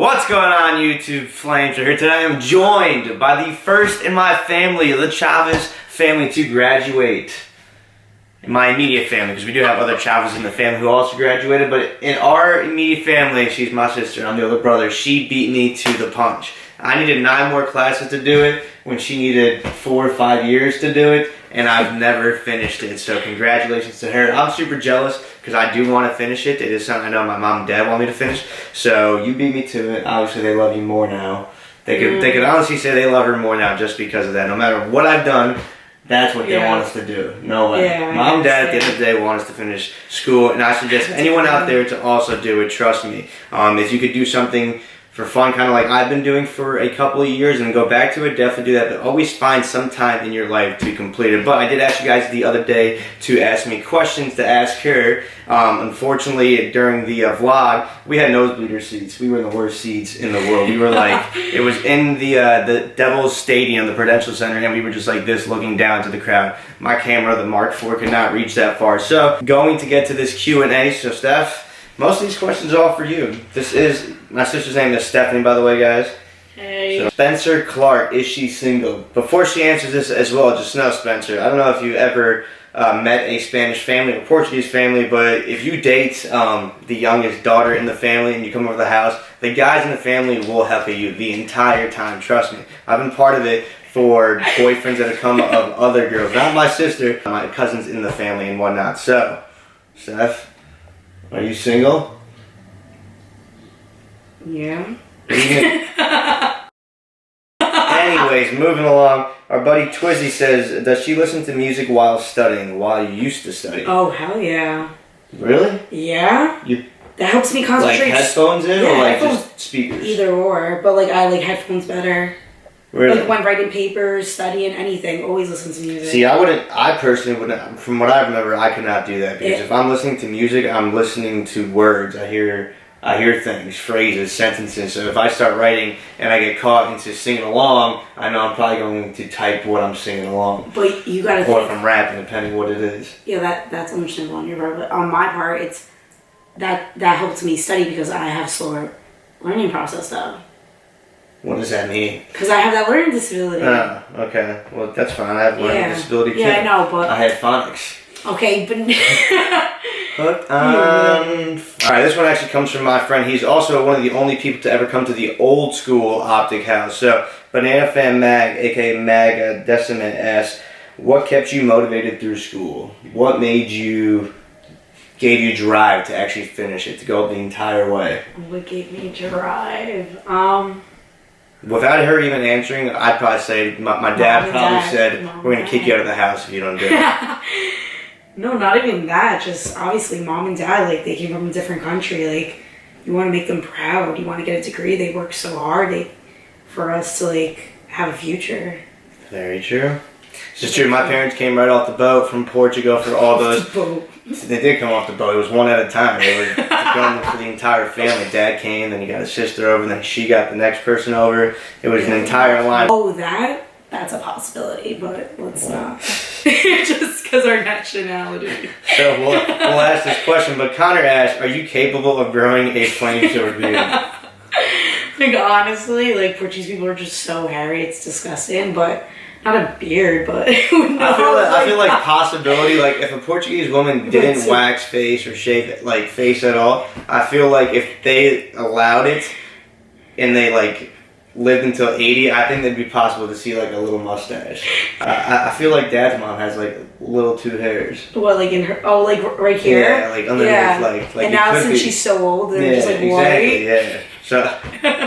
What's going on, YouTube? Flamesword here. Today I'm joined by the first in my family, the Chavez family, to graduate. In my immediate family, because we do have other Chavez in the family who also graduated, but in our immediate family, she's my sister and I'm the older brother, she beat me to the punch. I needed 9 more classes to do it when she needed 4 or 5 years to do it, and I've never finished it. So congratulations to her. I'm super jealous because I do want to finish it. It is something I know my mom and dad want me to finish. So you beat me to it. Obviously they love you more now. They could honestly say they love her more now just because of that. No matter what I've done, that's what they want us to do. No way. Mom and dad at the end of the day want us to finish school, and I suggest anyone out there to also do it. Trust me. If you could do something for fun, kind of like I've been doing for a couple of years, and go back to it, definitely do that, but always find some time in your life to complete it. But I did ask you guys the other day to ask me questions to ask her. Unfortunately, during the vlog, we had nosebleeder seats. We were in the worst seats in the world. We were like, it was in the Devils Stadium, the Prudential Center, and we were just like this looking down to the crowd. My camera, the Mark IV, could not reach that far. So, going to get to this Q&A, so Steph, most of these questions are all for you. This is, my sister's name is Stephanie, by the way, guys. Hey. So, Spencer Clark, is she single? Before she answers this as well, just know, Spencer, I don't know if you ever met a Spanish family or Portuguese family, but if you date the youngest daughter in the family and you come over to the house, the guys in the family will help you the entire time, trust me. I've been part of it for boyfriends that have come of other girls, not my sister, my cousins in the family and whatnot. So, Steph, are you single? Yeah. Anyways, moving along, our buddy Twizzy says, does she listen to music while studying, while you used to study? Oh, hell yeah. Really? Yeah. That helps me concentrate. Like headphones in, or like headphones, just speakers? Either or, but like I like headphones better. Really? Like when writing papers, studying, anything, always listen to music. See, I personally wouldn't, from what I remember, I could not do that, because if I'm listening to music, I'm listening to words. I hear things, phrases, sentences. So if I start writing and I get caught into singing along, I know I'm probably going to type what I'm singing along. But you gotta think. Or if I'm rapping, depending what it is. Yeah, that's understandable on your part. But on my part, it's that helps me study because I have slower learning process though. What does that mean? Because I have that learning disability. Oh, okay. Well, that's fine. I have learning disability too. Yeah, I know, but I had phonics. Okay, but Hooked on. Alright, this one actually comes from my friend. He's also one of the only people to ever come to the old school optic house. So, Banana Fan Mag, aka Mag Decimate, asks, what kept you motivated through school? What gave you drive to actually finish it, to go the entire way? What gave me drive? Without her even answering, I'd probably say, my dad probably said, we're going to kick you out of the house if you don't do it. No, not even that. Just obviously mom and dad, like they came from a different country. Like you want to make them proud. You want to get a degree. They work so hard for us to like have a future. Very true. It's true. My parents came right off the boat from Portugal for all those. They did come off the boat. It was one at a time. They were going for the entire family. Dad came, then he got his sister over, then she got the next person over. It was an entire line. Oh, that's a possibility, but let's not. Just because our nationality. So we'll ask this question, but Connor asked, are you capable of growing a Flamesword beard? Like honestly, like Portuguese people are just so hairy, it's disgusting, but not a beard, but I feel like possibility, like if a Portuguese woman didn't wax face or shave like face at all, I feel like if they allowed it and they like lived until 80, I think it'd be possible to see like a little mustache. I feel like Dad's mom has like little 2 hairs. What, like in her? Oh, like right here? Yeah, like underneath, like. And now since she's so old, they're just like exactly, white. Yeah. So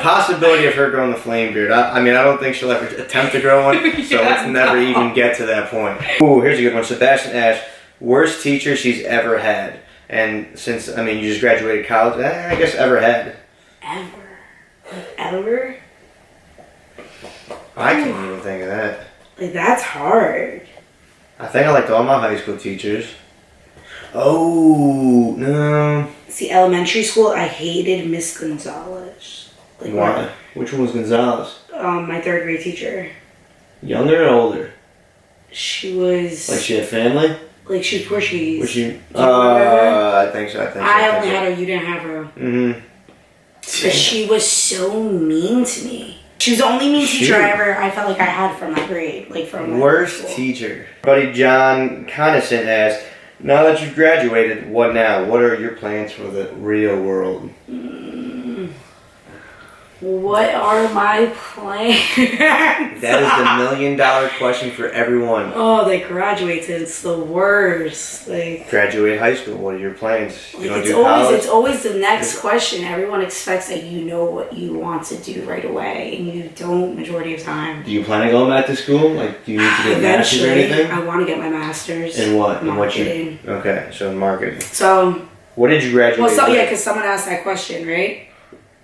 possibility of her growing the flame beard. I mean, I don't think she'll ever attempt to grow one. So let's never even get to that point. Ooh, here's a good one. Sebastian asked, worst teacher she's ever had. And since you just graduated college, I guess ever had. Ever? I can't even think of that. Like, that's hard. I think I liked all my high school teachers. Oh, no. See, elementary school, I hated Miss Gonzalez. Like, why? Which one was Gonzalez? My 3rd grade teacher. Younger or older? She was... Like, she had family? Like, she was Portuguese. Was she? I think so. I only had her, you didn't have her. Mm-hmm. Because she was so mean to me. She was the only mean teacher I felt like I had from my grade. Like from worst teacher. Buddy John Connison asked, now that you've graduated, what now? What are your plans for the real world? What are my plans? That is the $1 million question for everyone. Oh, they graduated. It's the worst. Like graduate high school. What are your plans? You it's always the next question. Everyone expects that you know what you want to do right away, and you don't majority of time. Do you plan on going back to school? Like, do you need to get a master's or anything? I want to get my master's. In what? Marketing. Okay, so in marketing. So. What did you graduate? Well, because someone asked that question, right?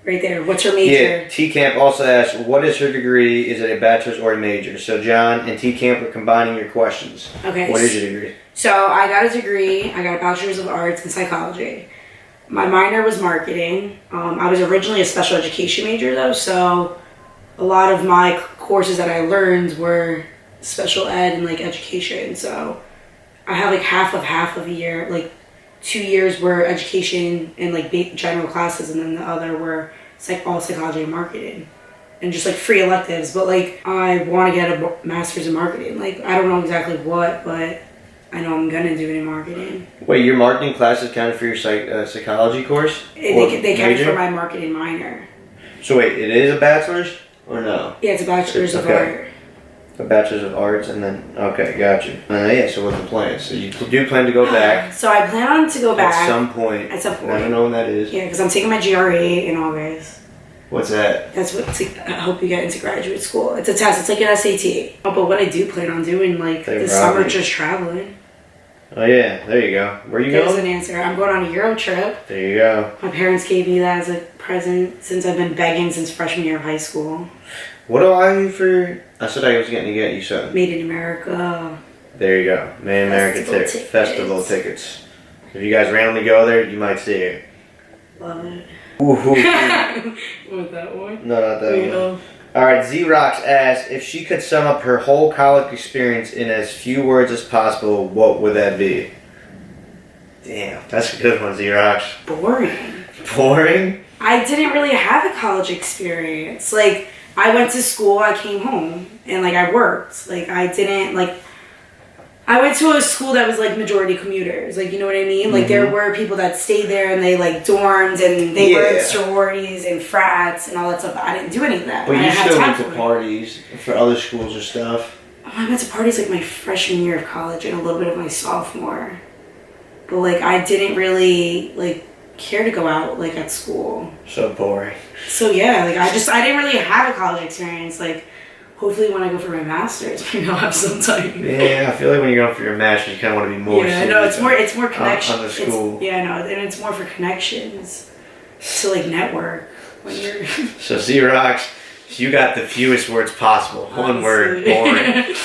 Right there. What's her major? Yeah, T-Camp also asked, what is her degree? Is it a bachelor's or a major? So John and T-Camp are combining your questions. Okay. What is your degree? So I got a degree. I got a bachelor's of arts in psychology. My minor was marketing. I was originally a special education major though, so a lot of my courses that I learned were special ed and like education. So I have like half of a year, like 2 years were education and like general classes, and then the other were all psychology and marketing, and just like free electives. But like I want to get a master's in marketing. Like I don't know exactly what, but I know I'm gonna do it in marketing. Wait, your marketing classes counted for your psychology course? They counted for my marketing minor. So wait, it is a bachelor's or no? Yeah, it's a bachelor's of art. A bachelor's of arts, and then okay, got you. Yeah, so what's the plan? So you do plan to go back? So I plan on to go back at some point. At some point. I don't know when that is. Yeah, because I'm taking my GRE in August. What's that? That's what to help you get into graduate school. It's a test. It's like an SAT. Oh, but what I do plan on doing, like this summer, just traveling. Oh yeah, there you go. Where are you going? There's an answer. I'm going on a Euro trip. There you go. My parents gave me that as a present since I've been begging since freshman year of high school. What do I need for? I said I was getting to get you something. Made in America. There you go. Made in America festival tickets. If you guys randomly go there, you might see it. Love it. Ooh. What, that one? No, not that one. Alright, Z-Rox asked, if she could sum up her whole college experience in as few words as possible, what would that be? Damn, that's a good one, Z-Rox. Boring. Boring? I didn't really have a college experience. Like, I went to school, I came home, and like I worked. Like I didn't like. I went to a school that was like majority commuters. Like you know what I mean? Like there were people that stayed there and they like dormed and they were in sororities and frats and all that stuff. But I didn't do any of that. But you still went to parties for other schools or stuff. Oh, I went to parties like my freshman year of college and a little bit of my sophomore. But like I didn't really like care to go out like at school. So boring. So yeah, like I didn't really have a college experience. Like hopefully when I go for my master's, maybe I'll have some time. Yeah, I feel like when you're going for your master's, you kind of want to be more. Yeah, no, it's more connection. On the school. And it's more for connections to like network when you're. So Z-Rox, you got the fewest words possible. One word, boring.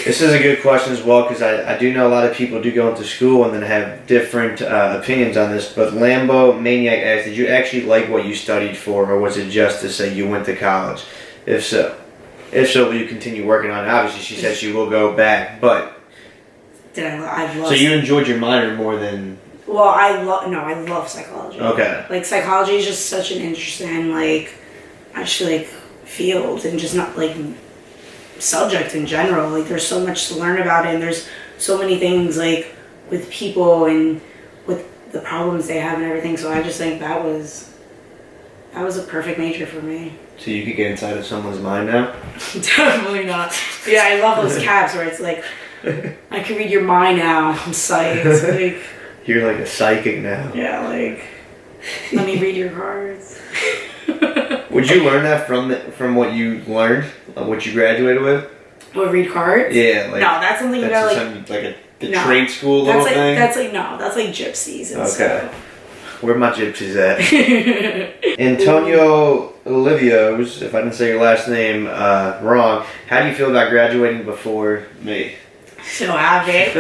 This is a good question as well because I do know a lot of people do go into school and then have different opinions on this. But Lambo Maniac asked, did you actually like what you studied for, or was it just to say you went to college? If so, will you continue working on it? Obviously, she said she will go back, but so you enjoyed your minor more than? Well, I love psychology. Okay. Like psychology is just such an interesting actually field and just not like. Subject in general. Like there's so much to learn about it, and there's so many things like with people and with the problems they have and everything. So I just think that was a perfect major for me. So you could get inside of someone's mind now? Definitely not. Yeah, I love those caps where it's like I can read your mind now. I'm psyched. Like you're like a psychic now. Yeah, like let me read your cards. Would you learn that from what you learned, what you graduated with? What, read cards? Yeah, like no, that's something you know, like the trade school little thing. That's like gypsies and stuff. Where are my gypsies at? Antonio Olivios, if I didn't say your last name wrong, how do you feel about graduating before me? So happy.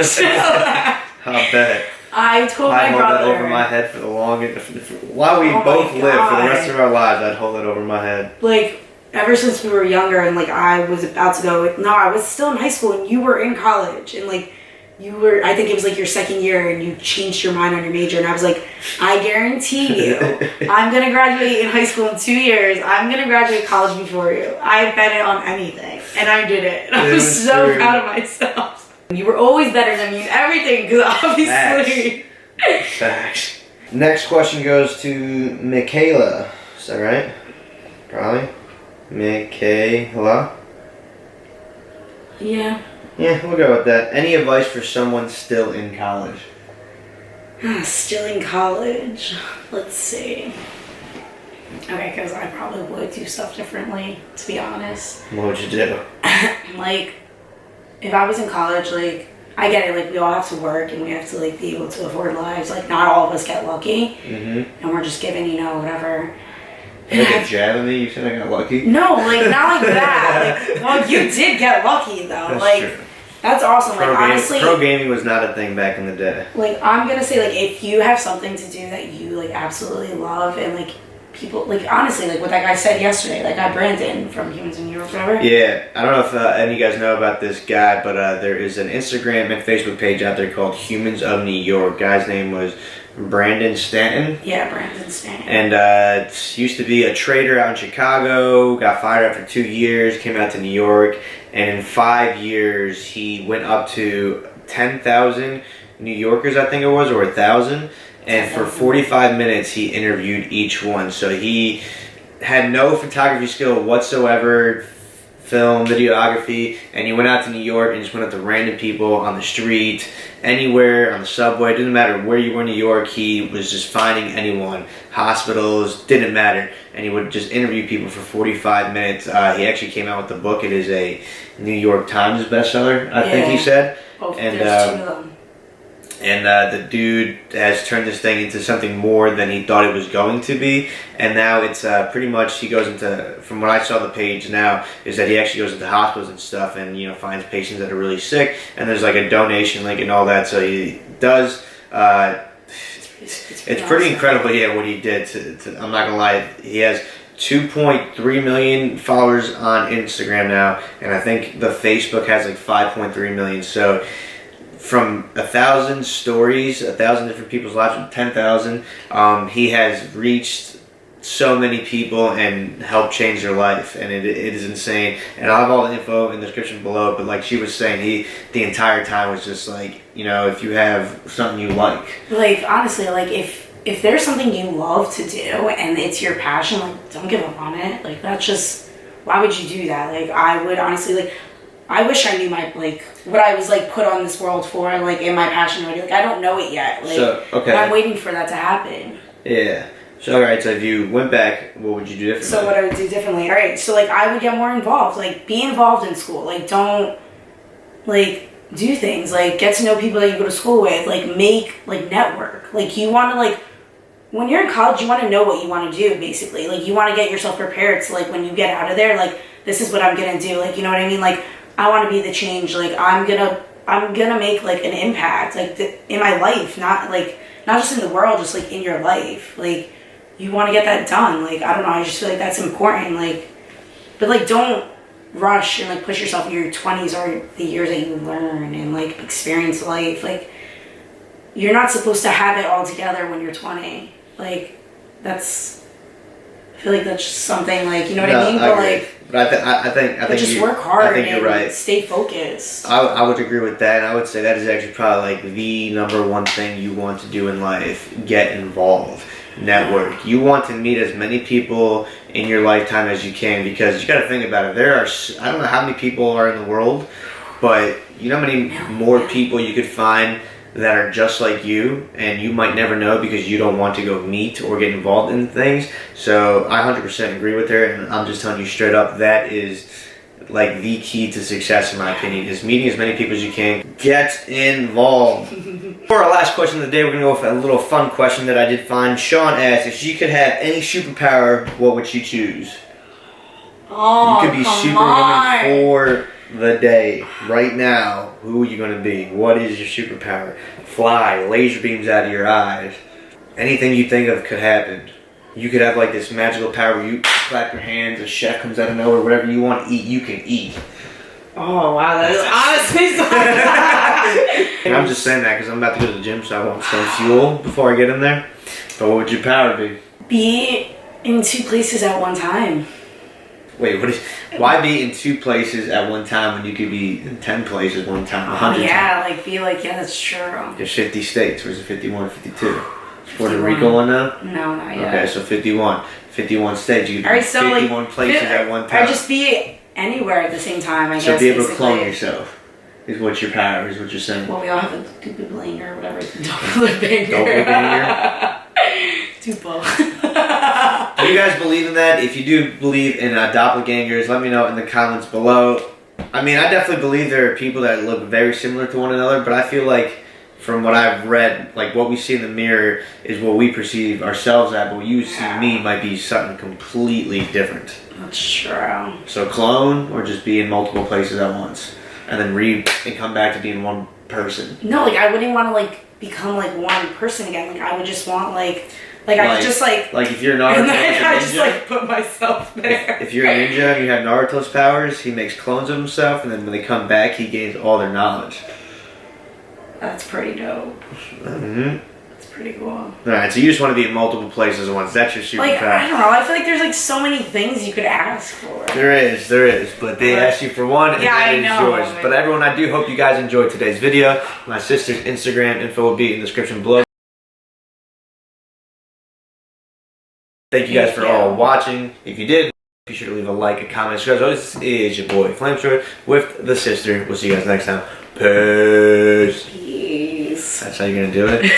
I'll bet. I told my brother. I'd hold that over my head for the longest. While we both live for the rest of our lives, I'd hold it over my head. Like ever since we were younger, and like I was about to go. No, I was still in high school, and you were in college, and like I think it was like your second year and you changed your mind on your major. And I was like, I guarantee you, I'm going to graduate in high school in 2 years. I'm going to graduate college before you. I bet it on anything. And I did it. And I was so proud of myself. You were always better than me in everything because obviously. Facts. Next question goes to Michaela. Is that right? Probably. Michaela? Yeah. Yeah, we'll go with that. Any advice for someone still in college? Still in college. Let's see. Okay, because I probably would do stuff differently, to be honest. What would you do? Like, if I was in college, like, I get it, like, we all have to work and we have to, like, be able to afford lives. Like, not all of us get lucky. Mm-hmm. And we're just given, you know, whatever. Like a jab at me? You said I got lucky? No, like, not like that. Like, well, you did get lucky, though. That's like, true. That's awesome. Like, honestly, pro gaming was not a thing back in the day. Like, I'm gonna say, like, if you have something to do that you, like, absolutely love and, like, people, like, honestly, like what that guy said yesterday, that guy Brandon from Humans in Europe, whatever. Yeah, I don't know if any of you guys know about this guy, but there is an Instagram and Facebook page out there called Humans of New York. Guy's name was Brandon Stanton. Yeah, Brandon Stanton. And used to be a trader out in Chicago, got fired after 2 years, came out to New York, and in 5 years he went up to 10,000 New Yorkers, I think it was, or 1,000. And for 45 minutes, he interviewed each one. So he had no photography skill whatsoever, film, videography, and he went out to New York and just went up to random people on the street, anywhere, on the subway. It didn't matter where you were in New York, he was just finding anyone. Hospitals, didn't matter. And he would just interview people for 45 minutes. He actually came out with the book. It is a New York Times bestseller, I think he said. Oh, and there's 2 of them. And the dude has turned this thing into something more than he thought it was going to be. And now it's pretty much, he goes into, from what I saw the page now, is that he actually goes into hospitals and stuff and, you know, finds patients that are really sick. And there's like a donation link and all that. So he does, it's pretty incredible, yeah, what he did. I'm not going to lie, he has 2.3 million followers on Instagram now. And I think the Facebook has like 5.3 million. So from 1,000 stories, 1,000 different people's lives, from 10,000, he has reached so many people and helped change their life, and it is insane. And I'll have all the info in the description below, but like she was saying, the entire time was just like, you know, if you have something you like. Like, honestly, like, if there's something you love to do and it's your passion, like, don't give up on it. Like, that's just, why would you do that? Like, I would honestly, like, I wish I knew my, like, what I was, like, put on this world for, like, in my passion already. Like, I don't know it yet. Like, so, okay. But I'm waiting for that to happen. Yeah. So, alright, so if you went back, what would you do differently? So, what I would do differently? Alright, so, like, I would get more involved. Like, be involved in school. Like, don't, like, do things. Like, get to know people that you go to school with. Like, network. Like, you want to, like, when you're in college, you want to know what you want to do, basically. Like, you want to get yourself prepared. So, like, when you get out of there, like, this is what I'm going to do. Like, you know what I mean? Like, I want to be the change. Like, I'm gonna make, like, an impact, like, in my life, not just in the world, just, like, in your life. Like, you want to get that done. Like, I don't know, I just feel like that's important. Like, but, like, don't rush and, like, push yourself. Your 20s are the years that you learn and, like, experience life. Like, you're not supposed to have it all together when you're 20. Like, I feel like that's just something, like, you know what I mean? But, like, but I think just work hard. I think you're right. Stay focused. I would agree with that, and I would say that is actually probably like the number one thing you want to do in life. Get involved, network. You want to meet as many people in your lifetime as you can, because you got to think about it. There are, I don't know how many people are in the world, but you know how many more people you could find that are just like you, and you might never know because you don't want to go meet or get involved in things. So I 100% agree with her, and I'm just telling you straight up, that is like the key to success, in my opinion, is meeting as many people as you can. Get involved. For our last question of the day, we're going to go with a little fun question that I did find. Sean asked, if she could have any superpower, what would she choose? Oh, you could be Superwoman for the day, right now. Who are you going to be? What is your superpower? Fly, laser beams out of your eyes. Anything you think of could happen. You could have like this magical power where you clap your hands, a chef comes out of nowhere, whatever you want to eat, you can eat. Oh wow, that is honestly so And I'm just saying that because I'm about to go to the gym, so I want some fuel before I get in there. But what would your power be? Be in 2 places at one time. Wait, why be in 2 places at one time when you could be in 10 places one time? 100 yeah, times? like be like, yeah, that's true. There's 50 states. Where's the 51, 52? Puerto Rico one now? No, not yet. Okay, so 51. 51 states. You could be in 51 places at one time. Or just be anywhere at the same time, I guess. So be able to basically. clone yourself. Is what your power is, what you're saying. Well, we all have a doppelganger or whatever. Doppelganger. Doppelganger? Dupo. Do you guys believe in that? If you do believe in doppelgangers, let me know in the comments below. I mean, I definitely believe there are people that look very similar to one another, but I feel like from what I've read, like what we see in the mirror is what we perceive ourselves at, but what you see me might be something completely different. That's true. So clone or just be in multiple places at once and then and come back to being one person. No, like I wouldn't want to like become like one person again. Like I would just want like I could just like if you're Naruto, and then I just like put myself there. If you're a ninja and you have Naruto's powers, he makes clones of himself, and then when they come back, he gains all their knowledge. That's pretty dope. Mm-hmm. That's pretty cool. Alright, so you just want to be in multiple places at once. That's your superpower. Like, I don't know. I feel like there's like so many things you could ask for. There is. But they asked you for one, and that is yours. But everyone, I do hope you guys enjoyed today's video. My sister's Instagram info will be in the description below. Thank you guys for all watching. If you did, be sure to leave a like, a comment, subscribe. This is your boy Flamesword with the sister. We'll see you guys next time. Peace. Peace. That's how you're gonna do it.